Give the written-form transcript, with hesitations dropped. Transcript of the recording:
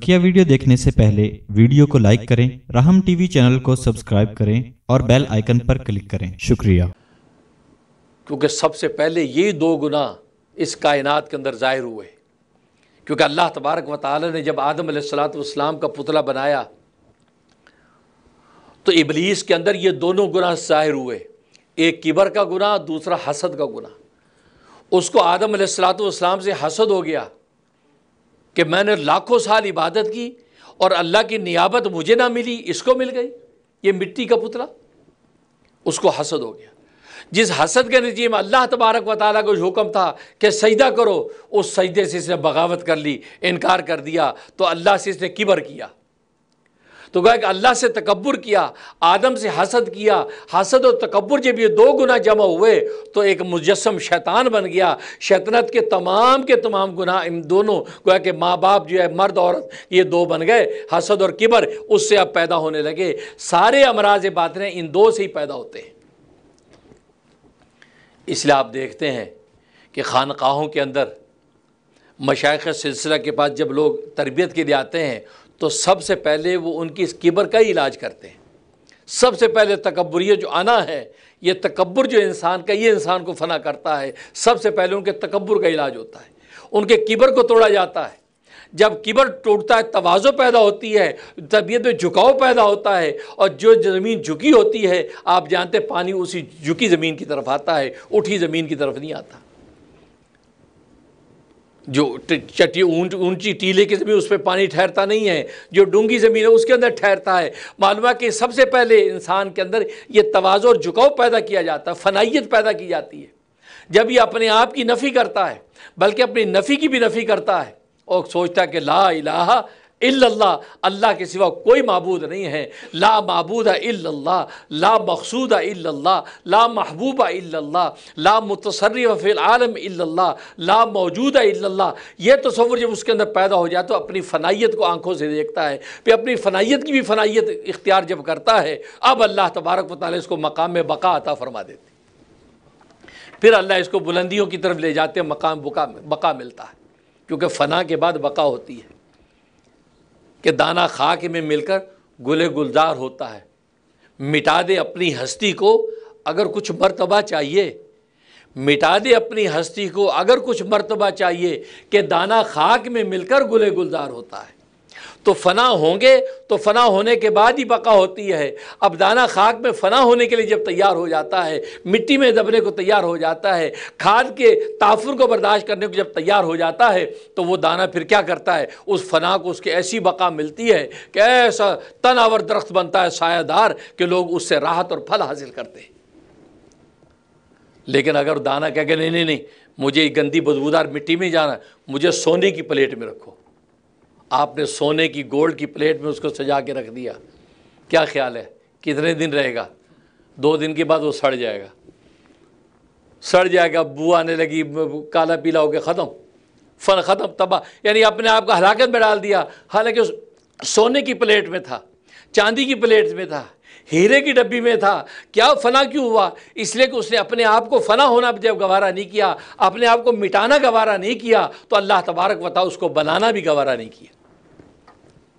बकिया video देखने से पहले वीडियो को लाइक करें, राहम टीवी चैनल को सब्सक्राइब करें और बेल आइकन पर क्लिक करें। शुक्रिया। क्योंकि सबसे पहले ये दो गुनाह इस कायनात के अंदर ज़ाहिर हुए, क्योंकि अल्लाह तबारक व तआला ने जब आदम अलैहिस्सलाम का पुतला बनाया तो इबलीस के अंदर ये दोनों गुनाह ज़ाहिर हुए, एक किबर का गुनाह, दूसरा हसद का गुनाह। उसको आदम अलैहिस्सलाम से हसद हो गया कि मैंने लाखों साल इबादत की और अल्लाह की नियाबत मुझे ना मिली, इसको मिल गई, ये मिट्टी का पुतला। उसको हसद हो गया। जिस हसद के नतीजे में अल्लाह तबारक व तआला को हुक्म था कि सजदा करो, उस सजदे से इसने बगावत कर ली, इनकार कर दिया, तो अल्लाह से इसने किबर किया। तो कहा कि अल्लाह से तकब्बुर किया, आदम से हसद किया। हसद और तकब्बुर जब ये दो गुनाह जमा हुए तो एक मुजस्सम शैतान बन गया। शैतानत के तमाम गुनाह इन दोनों, गोया कि माँ बाप जो है, मर्द औरत, ये दो बन गए, हसद और किबर, उससे अब पैदा होने लगे। सारे अमराज बातिनें इन दो से ही पैदा होते हैं। इसलिए आप देखते हैं कि खानकाहों के अंदर मशाइख सिलसिला के पास जब लोग तरबियत के लिए आते हैं तो सबसे पहले वो उनकी इस किबर का ही इलाज करते हैं। सबसे पहले तकब्बुर, ये जो अना है, ये तकब्बुर जो इंसान का, ये इंसान को फना करता है। सबसे पहले उनके तकब्बुर का इलाज होता है, उनके किबर को तोड़ा जाता है। जब किबर टूटता है, तवाज़ो पैदा होती है, तबीयत में झुकाव पैदा होता है, और जो ज़मीन झुकी होती है, आप जानते हैं पानी उसी झुकी ज़मीन की तरफ आता है, उठी ज़मीन की तरफ नहीं आता। जो चटी ऊंची टीले की ज़मीन, उस पर पानी ठहरता नहीं है, जो डूंगी ज़मीन है उसके अंदर ठहरता है। मालूम है कि सबसे पहले इंसान के अंदर ये तवाज़ो और झुकाव पैदा किया जाता है, फनाइयत पैदा की जाती है। जब ये अपने आप की नफ़ी करता है, बल्कि अपनी नफ़ी की भी नफ़ी करता है और सोचता है कि ला इलाहा इल्लल्लाह, अल्लाह के सिवा कोई माबूद नहीं है, ला माबूदा इल्लल्लाह, ला मक़सूदा इल्लल्लाह, ला महबूबा इल्लल्लाह, ला मुतसर्रिफ़ फ़िल आलम इल्लल्लाह, ला मौजूदा इल्लल्लाह। ये तसव्वुर जब उसके अंदर पैदा हो जाए तो अपनी फ़नाइयत को आंखों से देखता है, फिर अपनी फ़नाइयत की भी फ़नाइयत इख्तियार जब करता है, अब अल्लाह तबारक व तआला इसको मकाम में बका अता फरमा देते। फिर अल्लाह इसको बुलंदियों की तरफ ले जाते हैं, मकाम बका मिलता है, क्योंकि फ़ना के बाद बका होती है कि दाना खाक में मिलकर गुले गुलजार होता है। मिटा दे अपनी हस्ती को अगर कुछ मर्तबा चाहिए, मिटा दे अपनी हस्ती को अगर कुछ मर्तबा चाहिए, कि दाना खाक में मिलकर गुले गुलजार होता है। तो फ़ना होंगे तो फ़ना होने के बाद ही बका होती है। अब दाना खाक में फ़ना होने के लिए जब तैयार हो जाता है, मिट्टी में दबने को तैयार हो जाता है, खाद के ताफुर को बर्दाश्त करने को जब तैयार हो जाता है, तो वो दाना फिर क्या करता है, उस फ़ना को उसकी ऐसी बका मिलती है कि ऐसा तनावर दरख्त बनता है, सायादार, कि लोग उससे राहत और फल हासिल करते हैं। लेकिन अगर दाना कह के नहीं, मुझे गंदी बदबूदार मिट्टी में जाना, मुझे सोने की प्लेट में रखो, आपने सोने की गोल्ड की प्लेट में उसको सजा के रख दिया, क्या ख्याल है कितने दिन रहेगा? 2 दिन के बाद वो सड़ जाएगा, बू आने लगी, काला पीला होकर ख़त्म, फन ख़त्म, तबाह। यानी अपने आप को हलाकत में डाल दिया। हालांकि उस सोने की प्लेट में था, चांदी की प्लेट में था, हीरे की डब्बी में था। क्या फ़ना क्यों हुआ? इसलिए कि उसने अपने आप को फ़ना होना जब गवारा नहीं किया, अपने आप को मिटाना गवारा नहीं किया, तो अल्लाह तबारक व तआला उसको बनाना भी गवारा नहीं किया।